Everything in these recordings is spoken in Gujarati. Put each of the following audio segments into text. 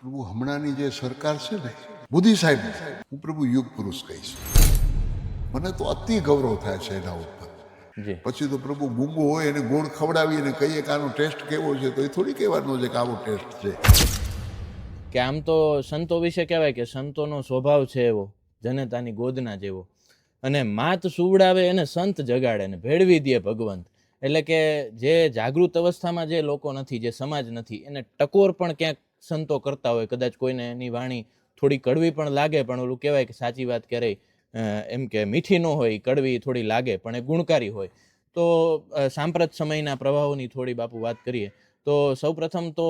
પ્રભુ હમણાંની જે સરકાર છે ને મોદી સાહેબ, હું પ્રભુ યુગ પુરુષ કહીશ. મને તો અતિ ગૌરવ થાય છે એના ઉપર. જી પછી તો પ્રભુ ગુંગો હોય એને ગોળ ખવડાવી અને કહીએ કે આનો ટેસ્ટ કેવો છે, તો એ થોડી કહેવાનું છે કે આવો ટેસ્ટ છે. કે આમ તો સંતો વિશે કહેવાય કે સંતોનો સ્વભાવ છે એવો જનતાની ગોદના જેવો, અને માત સુવડાવે એને સંત જગાડે ને ભેળવી દે ભગવંત. એટલે કે જે જાગૃત અવસ્થામાં જે લોકો નથી, જે સમાજ નથી, એને ટકોર પણ ક્યાંક સંતો કરતા હોય. કદાચ કોઈને એની વાણી થોડી કડવી પણ લાગે, પણ ઓલું કહેવાય કે સાચી વાત ક્યારેય એમ કે મીઠી ન હોય, કડવી થોડી લાગે પણ એ ગુણકારી હોય. તો સાંપ્રત સમયના પ્રભાવોની થોડી બાપુ વાત કરીએ તો સૌપ્રથમ તો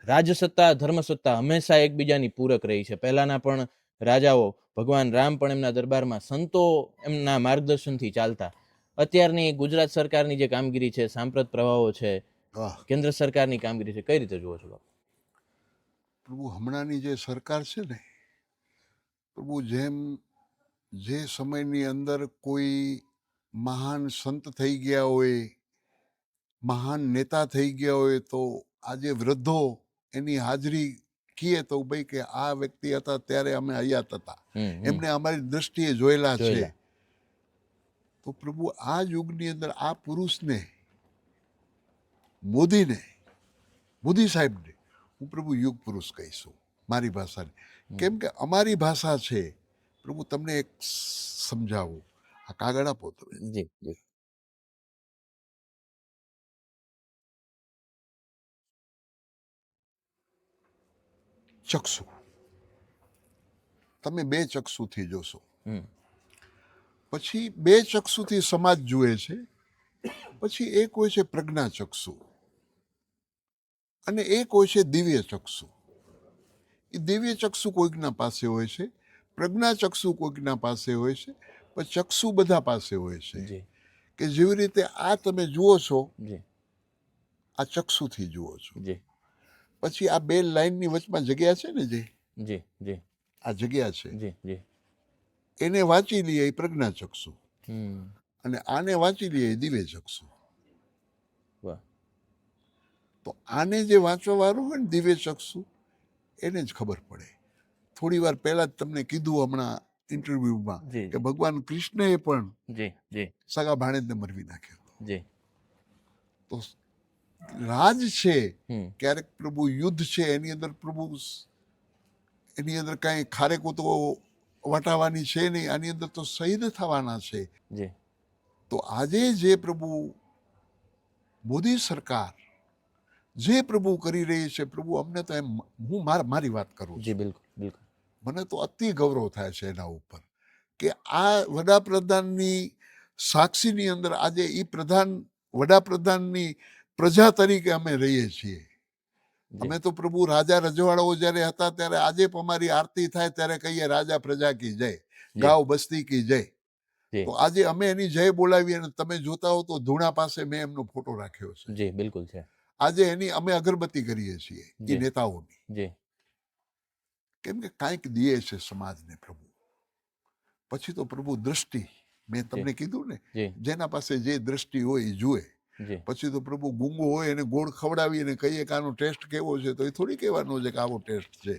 રાજસત્તા ધર્મસત્તા હંમેશા એકબીજાની પૂરક રહી છે. પહેલાના પણ રાજાઓ, ભગવાન રામ પણ એમના દરબારમાં સંતો એમના માર્ગદર્શનથી ચાલતા. અત્યારની ગુજરાત સરકારની જે કામગીરી છે, સાંપ્રત પ્રવાહો છે, વાહ કેન્દ્ર સરકારની કામગીરી છે, કઈ રીતે જુઓ છો બાપુ? પ્રભુ હમણાંની જે સરકાર છે ને પ્રભુ, જેમ જે સમયની અંદર કોઈ મહાન સંત થઈ ગયા હોય, મહાન નેતા થઈ ગયા હોય, તો આજે વૃદ્ધો એની હાજરી કીએ તો ભાઈ કે આ વ્યક્તિ હતા ત્યારે અમે હયાત હતા, એમને અમારી દ્રષ્ટિએ જોયેલા છે. તો પ્રભુ આ યુગની અંદર આ પુરુષને, મોદી સાહેબને હું પ્રભુ યુગ પુરુષ કહીશું મારી ભાષાને. કેમ કે અમારી ભાષા છે પ્રભુ. તમને એક સમજાવું, આ કાગળ આપો તમે. જી જી ચક્ષુ, તમે બે ચક્ષુથી જોશો. પછી બે ચક્ષુથી સમાજ જુએ છે. પછી એક હોય છે પ્રજ્ઞા ચક્ષુ અને એક હોય છે દિવ્ય ચક્ષુ. એ દિવ્ય ચક્ષુ કોઈકના પાસે હોય છે, પ્રજ્ઞા ચક્ષુ કોઈકના પાસે હોય છે, પણ ચક્ષુ બધા પાસે હોય છે. જી કે જેવી રીતે આ તમે જુઓ છો, જી આ ચક્ષુથી જુઓ છો. જી પછી આ બે લાઈનની વચમાં જગ્યા છે ને, જે જી જી આ જગ્યા છે, જી જી એને વાંચી લઈએ એ પ્રજ્ઞા ચક્ષુ, અને આને વાંચી લઈએ એ દિવ્ય ચક્ષુ. વાહ. તો આને જે વાંચવા વાળું હોય ને દિવ્ય ચક્ષુ, એને જ ખબર પડે. થોડી વાર પહેલા જ તમને કીધું હમણાં ઇન્ટરવ્યુમાં કે ભગવાન કૃષ્ણએ પણ સગા ભાણેજને મરવી નાખ્યો. તો રાજ છે, ક્યારેક પ્રભુ યુદ્ધ છે, એની અંદર પ્રભુ એની અંદર કાંઈ ખારેકો તો વટાવાની છે નહીં, આની અંદર તો શહીદ થવાના છે. તો આજે જે પ્રભુ મોદી સરકાર જે પ્રભુ કરી રહી છે, પ્રભુ અમને તો એમ, હું મારી વાત કરું છું, બિલકુલ બિલકુલ, મને તો અતિ ગૌરવ થાય છે એના ઉપર કે આ વડાપ્રધાનની સાક્ષીની અંદર આજે એ વડાપ્રધાનની પ્રજા તરીકે અમે રહીએ છીએ. અમે તો પ્રભુ રાજા રજવાડાઓ જ્યારે હતા ત્યારે આજે પણ અમારી આરતી થાય ત્યારે કહીએ રાજા પ્રજા કી જય, ગાવ બસ્તી કી જય. તો આજે અમે એની જય બોલાવીએ, અને તમે જોતા હો તો ધૂણા પાસે મેં એમનો ફોટો રાખ્યો છે. જી બિલકુલ છે. આજે એની અમે અગરબત્તી કરીએ છીએ એ નેતાઓની. કેમ કે કાંઈક દે છે સમાજને પ્રભુ. પછી તો પ્રભુ દ્રષ્ટિ, મેં તમને કીધું ને, જેના પાસે જે દ્રષ્ટિ હોય એ જુએ. પછી તો પ્રભુ ગુંગો હોય એને ગોળ ખવડાવી અને કહીએ કે આનો ટેસ્ટ કેવો છે, તો એ થોડી કહેવાનું છે કે આવો ટેસ્ટ છે.